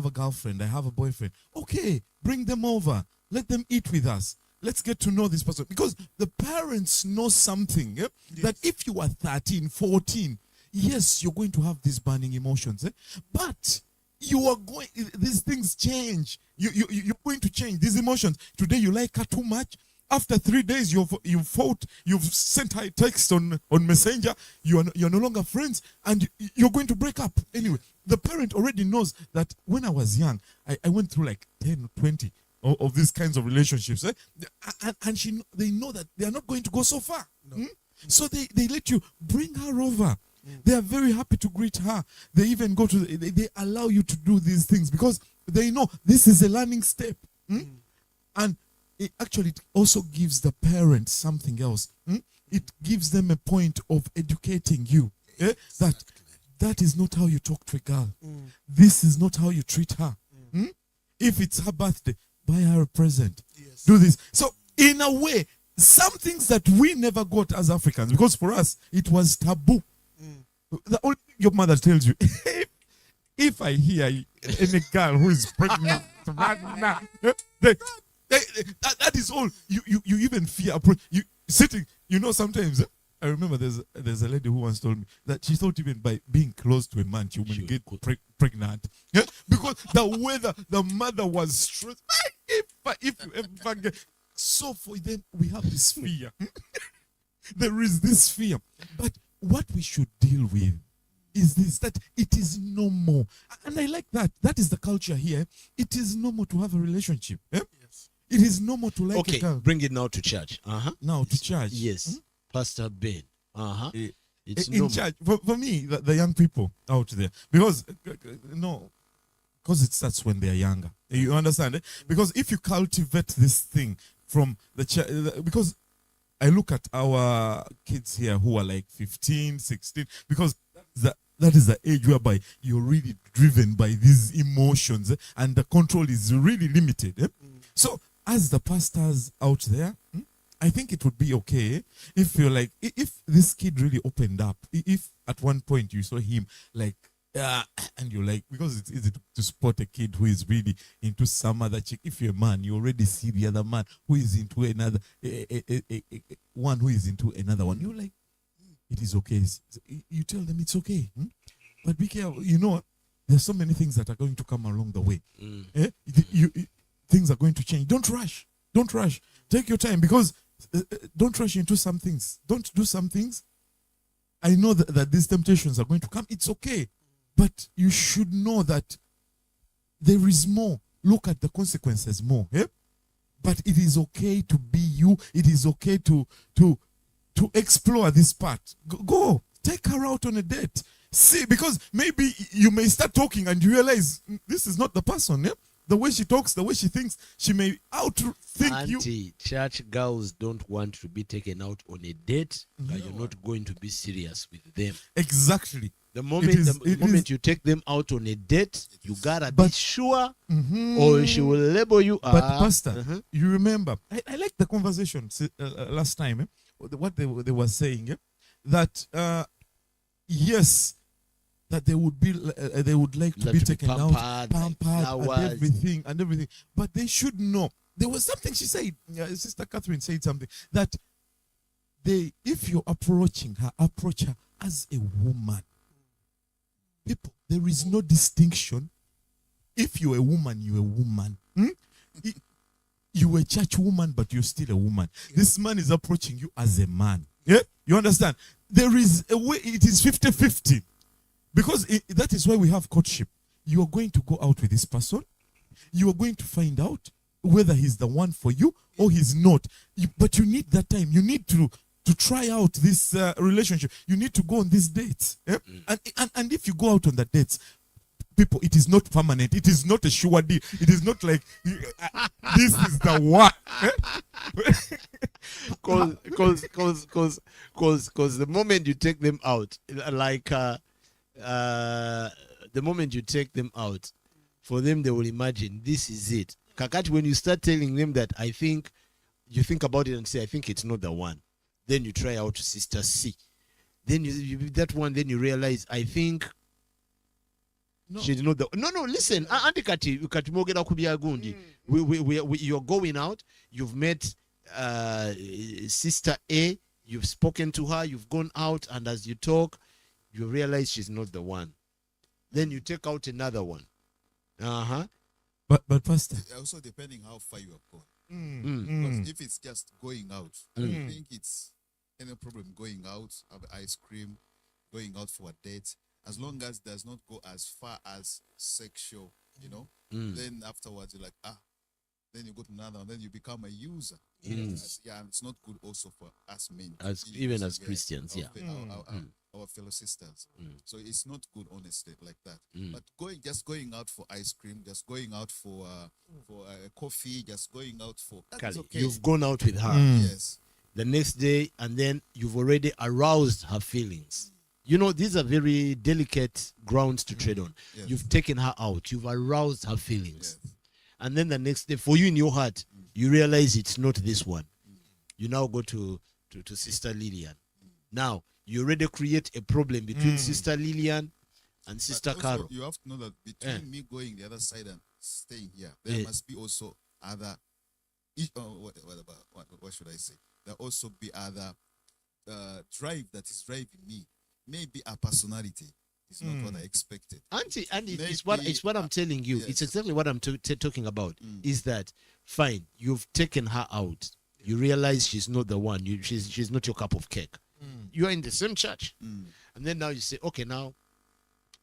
a girlfriend, I have a boyfriend. Okay, bring them over. Let them eat with us. Let's get to know this person. Because the parents know something that if you are 13, 14, yes, you're going to have these burning emotions. But you are going, these things change. You're going to change these emotions. Today you like her too much. After 3 days, you've fought, you've sent her a text on Messenger, you're no longer friends, and you're going to break up. Anyway, the parent already knows that when I was young, I went through like 10, 20 of these kinds of relationships. And they know that they are not going to go so far. No. So they let you bring her over. They are very happy to greet her. They even go to, they allow you to do these things because they know this is a learning step. And it actually also gives the parents something else. It gives them a point of educating you. That is not how you talk to a girl. This is not how you treat her. If it's her birthday, buy her a present. Yes. Do this. So in a way, some things that we never got as Africans, because for us, it was taboo. The only thing your mother tells you, if I hear any girl who is pregnant, that is all. You even fear you sitting. You know, sometimes I remember there's a lady who once told me that she thought even by being close to a man she would get pregnant. Yeah? Because the weather, the mother was stressed. If you ever get, so for them we have this fear. There is this fear, but what we should deal with is this, that it is normal, and I like that. That is the culture here. It is normal to have a relationship. Yes. It is normal to like a girl. Bring it now to church. Now to church. Yes. Pastor Ben. It's in church. For me, the young people out there, because it starts when they are younger. You understand? Because if you cultivate this thing from the church, because I look at our kids here who are like 15, 16, because that is the age whereby you're really driven by these emotions and the control is really limited. So as the pastors out there, I think it would be okay if you're like, if this kid really opened up, if at one point you saw him like, and you're like, because it's easy to spot a kid who is really into some other chick. If you're a man, you already see the other man who is into another, one who is into another one. You're like, it is okay. You tell them it's okay. But be careful. You know, there's so many things that are going to come along the way. things are going to change. Don't rush. Don't rush. Take your time, because don't rush into some things. Don't do some things. I know that these temptations are going to come. It's okay. But you should know that there is more. Look at the consequences more. Eh? But it is okay to be you. It is okay to explore this part. Go. Take her out on a date. See, because maybe you may start talking and you realize this is not the person. Yeah? The way she talks, the way she thinks, she may outthink you. Anti-church girls don't want to be taken out on a date, but you're not going to be serious with them. Exactly. The moment you take them out on a date, you gotta be sure, or she will label you. But Pastor, you remember, I like the conversation last time. What they were saying, that yes, that they would like to be taken out, pampered, and everything. But they should know. There was something she said. Sister Catherine said something that if you're approaching her, approach her as a woman. People, there is no distinction. If you're a woman, you're a woman. You're a church woman, but you're still a woman. This man is approaching you as a man. Yeah? You understand? There is a way, it is 50-50. Because that is why we have courtship. You are going to go out with this person. You are going to find out whether he's the one for you or he's not. But you need that time. You need to try out this relationship. You need to go on these dates. Yeah? And if you go out on the dates, people, it is not permanent. It is not a sure deal. It is not like this is the one. Because the moment you take them out, the moment you take them out, for them they will imagine this is it. Kakati, when you start telling them that you think about it and say, I think it's not the one. Then you try out Sister C. Then then you realize, I think she's not the. No, listen. Auntie Kati, mogera kubya gundi. You're going out. You've met Sister A. You've spoken to her. You've gone out, and as you talk, you realize she's not the one. Then you take out another one. But Pastor, also depending how far you have gone. Because if it's just going out, I don't think it's any problem going out, have ice cream, going out for a date, as long as it does not go as far as sexual, then afterwards you're like, then you go to another, and then you become a user. And it's not good also for us men. Even as Christians, our fellow sisters. So it's not good, honestly, like that. But going out for ice cream, just going out for coffee, just going out for that's okay. You've gone out with her. Yes. The next day, and then you've already aroused her feelings. These are very delicate grounds to tread on. Yes. You've taken her out. You've aroused her feelings. Yes. And then the next day, for you in your heart, you realize it's not this one. You now go to Sister Lillian. Now, you already create a problem between Sister Lillian and Sister Carol. You have to know that between me going the other side and staying here, there must be also other. What should I say? There also be other drive that is driving me. Maybe a personality is not what I expected. Auntie, it's what I'm telling you. Yes. It's exactly what I'm talking about. Is that fine? You've taken her out. You realize she's not the one. She's not your cup of cake. You are in the same church, and then now you say, okay, now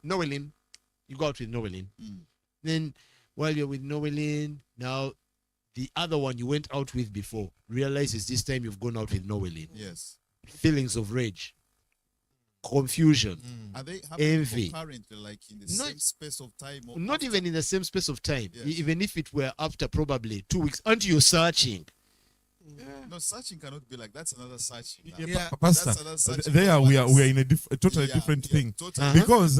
Noeline, you go out with Noeline. Then while you're with Noeline, now the other one you went out with before realizes this time you've gone out with Noeline. Yes. Feelings of rage, confusion, are they envy, currently like in the same space of time? Or not even in the same space of time. Yes. Even if it were after probably 2 weeks, until you're searching. No, searching cannot be like that's another searching. Pastor, there we are in a totally different thing. Totally. Because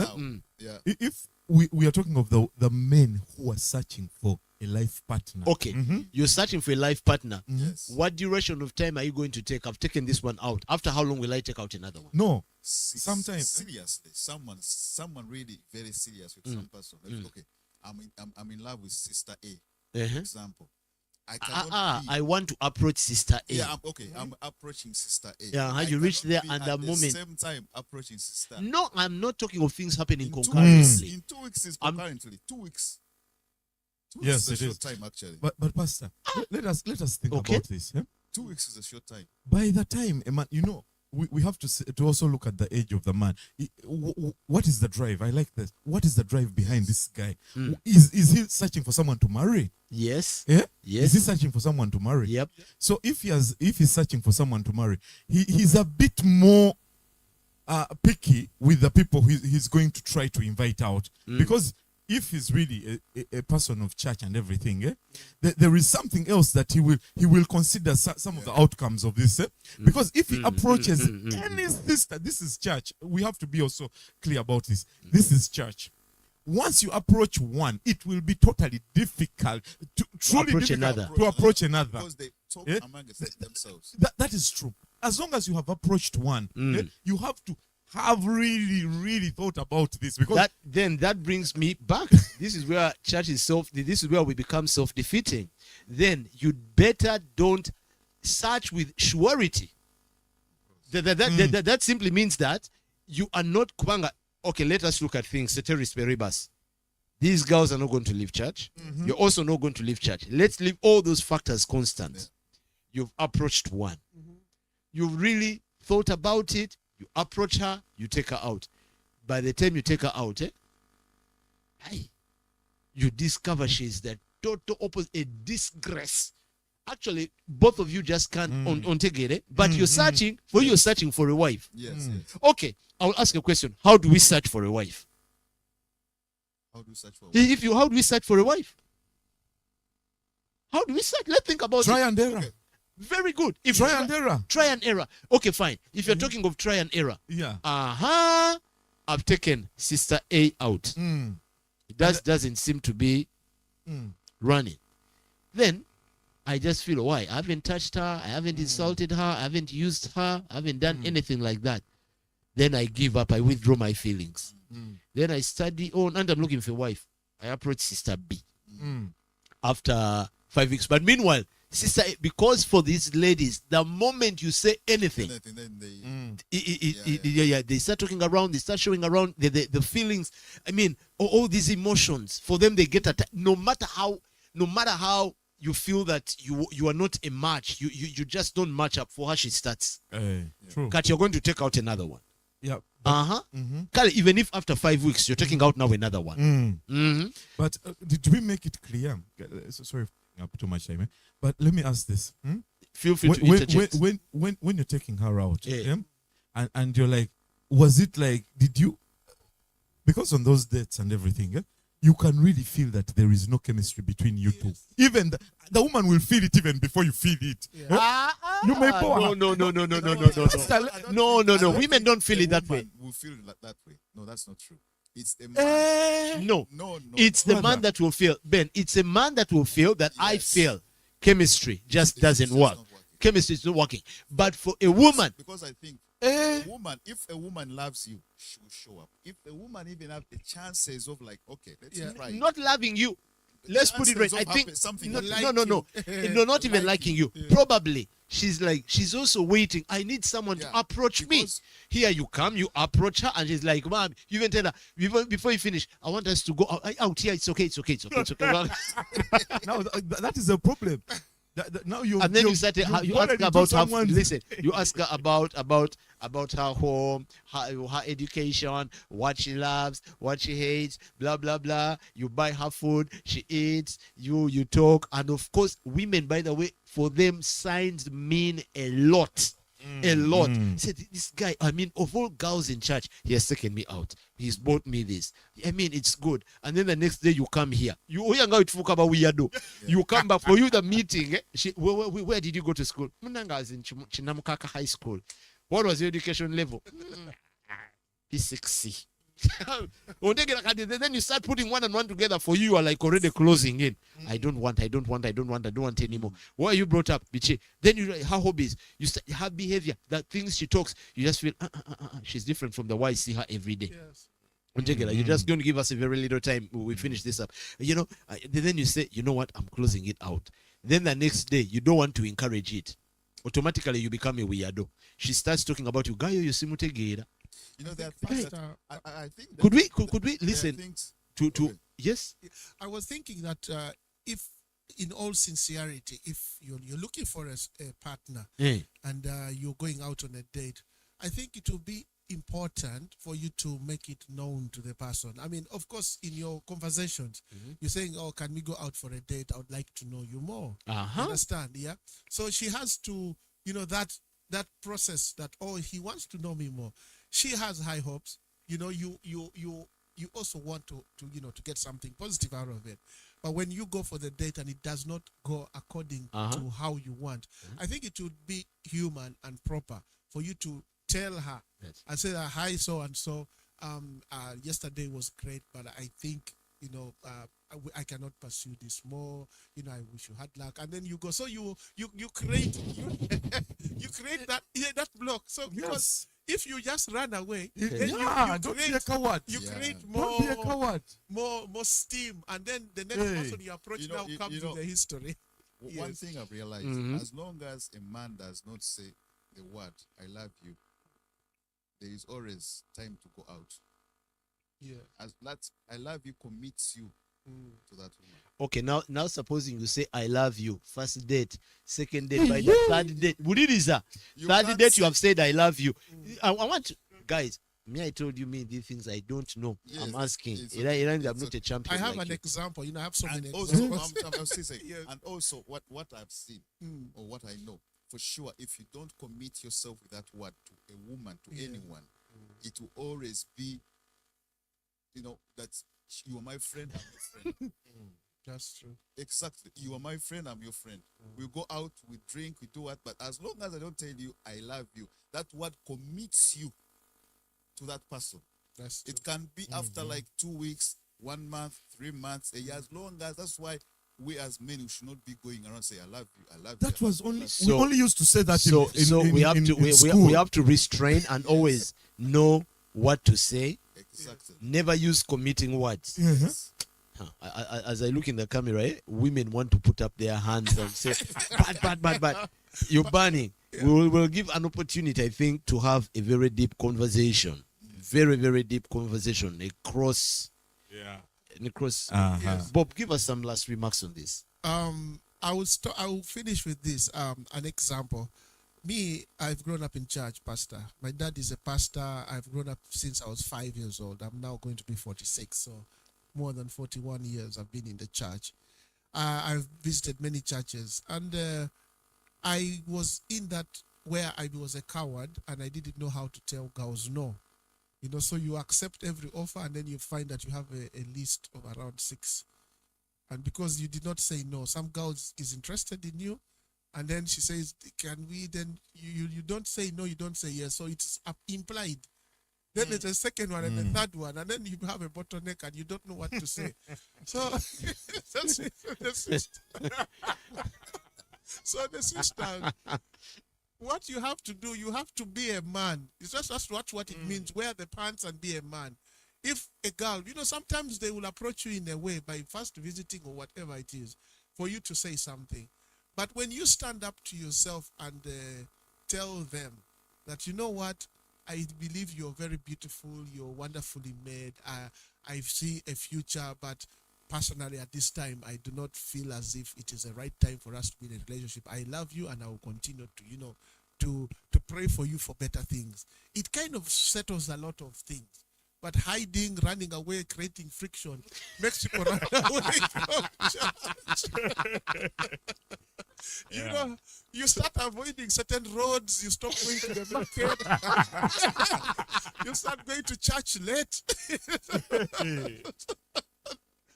if we are talking of the men who are searching for a life partner. Okay, you're searching for a life partner. Yes. What duration of time are you going to take? I've taken this one out. After how long will I take out another one? No, sometimes seriously, someone really very serious with some person. Okay, I'm in love with Sister A. For example. I want to approach Sister A. Yeah, I'm approaching Sister A. Yeah, how you reach there and the moment. Same time approaching Sister. No, I'm not talking of things happening concurrently. In 2 weeks is concurrently. 2 weeks. 2 Yes, weeks is a it short is. time, actually. But Pastor, let us think Okay. about this. 2 weeks is a short time. By the time a man, we have to also look at the age of the man. What is the drive? I like this. What is the drive behind this guy? Is he searching for someone to marry? Yes. Yeah. Yes. Is he searching for someone to marry? Yep. So if he's searching for someone to marry, he's a bit more picky with the people he's going to try to invite out, because if he's really a person of church and everything, there is something else that he will consider some of the outcomes of this. Because if he approaches any sister, this is church. We have to be also clear about this. This is church. Once you approach one, it will be totally difficult to approach another. Because they talk among themselves. That is true. As long as you have approached one, you have to have really, really thought about this, because that brings me back. This is where church is this is where we become self-defeating. Then you better don't search with surety. That simply means that you are not kwanga. Okay, let us look at things ceteris paribus. These girls are not going to leave church. You're also not going to leave church. Let's leave all those factors constant. You've approached one. You've really thought about it. You approach her, you take her out. By the time you take her out, you discover she's the total opposite, a disgrace. Actually, both of you just can't on take it, but you're searching for a wife. Yes. Okay, I will ask a question. How do we search for a wife? How do we search for a wife? How do we search for a wife? How do we search? Let's think about try and error. Okay. Very good. Try and error. Try and error. Okay, fine. If you're talking of try and error, I've taken Sister A out. It doesn't seem to be running. Then I just feel, why? I haven't touched her. I haven't insulted her. I haven't used her. I haven't done anything like that. Then I give up. I withdraw my feelings. Then I study on, and I'm looking for a wife. I approach Sister B after 5 weeks. But meanwhile, Sister A, because for these ladies, the moment you say anything, then they start talking around, they start showing around the feelings. I mean, all these emotions. For them, they get attacked. No matter how you feel that you are not a match, you just don't match up. For her, she starts. True. Kat, you're going to take out another one. Yeah. Kale, even if after 5 weeks you're taking out now another one. But did we make it clear? Sorry, I put too much time. But let me ask this. Feel free to interject. When you're taking her out, and you're like, was it like, did you? Because on those dates and everything, you can really feel that there is no chemistry between you two. Even the woman will feel it even before you feel it. You may No. Women don't feel it that way. Will feel it that way. No, that's not true. It's the man. No. It's the man that will feel. Ben, it's a man that will feel that I feel chemistry just doesn't work. Chemistry is not working. But for a woman, because I think a woman, if a woman loves you, she will show up. If a woman even have the chances of like, okay, let's try. Not loving you. Let's put it right. I think something. No, not even liking you. Probably she's also waiting. I need someone to approach me. Here you come, you approach her, and she's like, "Mom," you even tell her before you finish, "I want us to go out here. It's okay." Now that is a problem. Now you and then you ask her about her. Listen, you ask her about her home, her education, what she loves, what she hates, blah blah blah. You buy her food, she eats. You talk, and of course, women, by the way, for them, signs mean a lot. A lot. Said this guy, I mean, of all girls in church, he has taken me out. He's bought me this. I mean, it's good. And then the next day you come here. You come back for you the meeting. Where did you go to school? Munanga was in Chinamukaka High School. What was your education level? P6C. Then you start putting one and one together. For you are like already closing in. I don't want anymore. Why are you brought up, Bichi? Then you her hobbies, you start, her behavior, the things she talks, you just feel she's different from the way I see her every day. You're just going to give us a very little time. We finish this up. Then you say, you know what? I'm closing it out. Then the next day, you don't want to encourage it. Automatically, you become a weirdo. She starts talking about you. Gayo, you simutegera. There are things that I think. Could we listen to Yes. I was thinking that if, in all sincerity, if you're looking for a partner and you're going out on a date, I think it will be important for you to make it known to the person. I mean, of course, in your conversations, you're saying, "Oh, can we go out for a date? I would like to know you more." Understand? Yeah. So she has to, that process that, oh, he wants to know me more. She has high hopes. You also want to get something positive out of it. But when you go for the date and it does not go according to how you want, I think it would be human and proper for you to tell her. I say, "Hi, so and so. Yesterday was great, but I think I cannot pursue this more. I wish you had luck." And then you go. So you create you create that block. So because if you just run away, then don't be a coward. You create Don't be a coward. more steam, and then the next person you approach now comes with the history. One thing I've realized, as long as a man does not say the word "I love you," there is always time to go out. Yeah. As that "I love you" commits you to that woman. Okay, now supposing you say "I love you," first date, second date, by the third date, third date you have said "I love you." I want to, guys. Me, I told you these things I don't know. Yes, I'm asking. okay. I'm not a champion. I have like an you. example. I have so many Also, examples. I'm still saying, Yes. and also what I've seen or what I know for sure, if you don't commit yourself with that word to a woman, to anyone, it will always be, that you are my friend, I'm your friend. That's true. Exactly. You are my friend, I'm your friend. We go out, we drink, we do what, but as long as I don't tell you "I love you," that word commits you to that person. That's true. It can be after like 2 weeks, 1 month, 3 months, a year, as long as that's why we as men, we should not be going around saying "I love you, I love you." That was only So- we only used to say that So in we have in, to in we school. have to restrain and always know what to say. Exactly. Never use committing words. As I look in the camera, women want to put up their hands and say, "Bad. You're burning." We'll give an opportunity, I think, to have a very deep conversation. Very, very deep conversation across. Bob, give us some last remarks on this. I will finish with this. An example. Me, I've grown up in church, pastor. My dad is a pastor. I've grown up since I was 5 years old. I'm now going to be 46, so more than 41 years I've been in the church. I've visited many churches, and I was in that where I was a coward and I didn't know how to tell girls no. So you accept every offer and then you find that you have a list of around 6. And because you did not say no, some girls is interested in you, and then she says, "Can we?" Then you don't say no, you don't say yes, so it's implied. Then there's a second one and a third one, and then you have a bottleneck and you don't know what to say. So the sister, what you have to do, you have to be a man. It's just that's what it means. Wear the pants and be a man. If a girl, sometimes they will approach you in a way by first visiting or whatever it is for you to say something. But when you stand up to yourself and tell them that, "You know what, I believe you're very beautiful, you're wonderfully made, I see a future, but personally at this time, I do not feel as if it is the right time for us to be in a relationship. I love you and I will continue to, to pray for you for better things." It kind of settles a lot of things. But hiding, running away, creating friction makes people run away from church. You start avoiding certain roads. You stop going to the market. You start going to church late.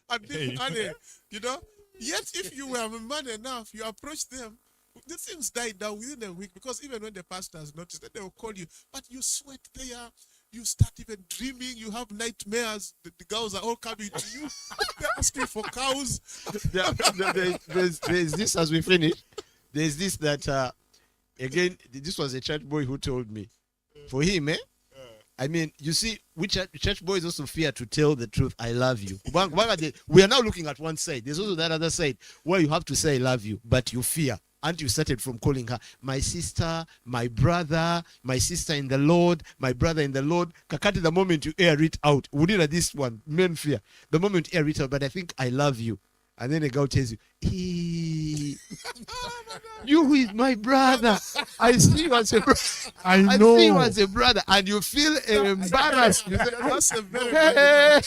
And being money, Yet if you were man enough, you approach them. The things die down within a week, because even when the pastors notice, then they will call you. But you sweat there. You start even dreaming. You have nightmares. The girls are all coming to you. They're asking for cows. There's this, as we finish. There's this that, again, this was a church boy who told me. For him, I mean, you see, we church boys also fear to tell the truth. "I love you." We are now looking at one side. There's also that other side where you have to say "I love you," but you fear. Auntie started from calling her my sister, my brother, my sister in the Lord, my brother in the Lord. Kakati, the moment you air it out, we did this one, men fear. The moment you air it out, but I think I love you. And then a girl tells you, you who is my brother. I see you as a brother. I I know. see you as a brother. And you feel embarrassed. You say, That's a very hey.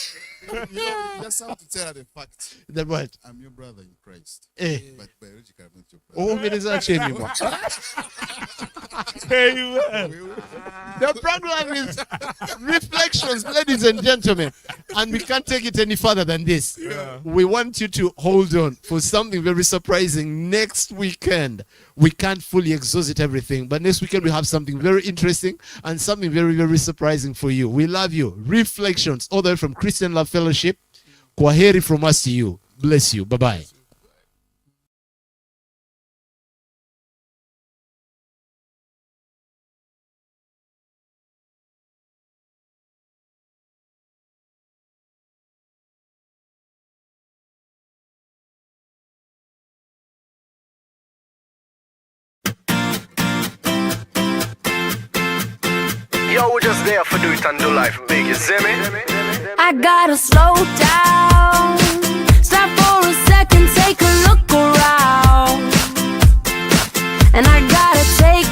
you just have to tell her the fact. The what? I'm your brother in Christ. Eh. But biologically, I'm not your brother. Oh, there is a shame anymore. Amen. The program is Reflections, ladies and gentlemen. And we can't take it any further than this. We want you to hold on for something very surprising next weekend. We can't fully exhaust everything, but next weekend we have something very interesting and something very, very surprising for you. We love you. Reflections, all the way from Christian Love Fellowship. Kwaheri from us to you. Bless you. Bye-bye. Yo, we're just there for do it and do life big, you see me? I gotta slow down. Stop for a second, take a look around. And I gotta take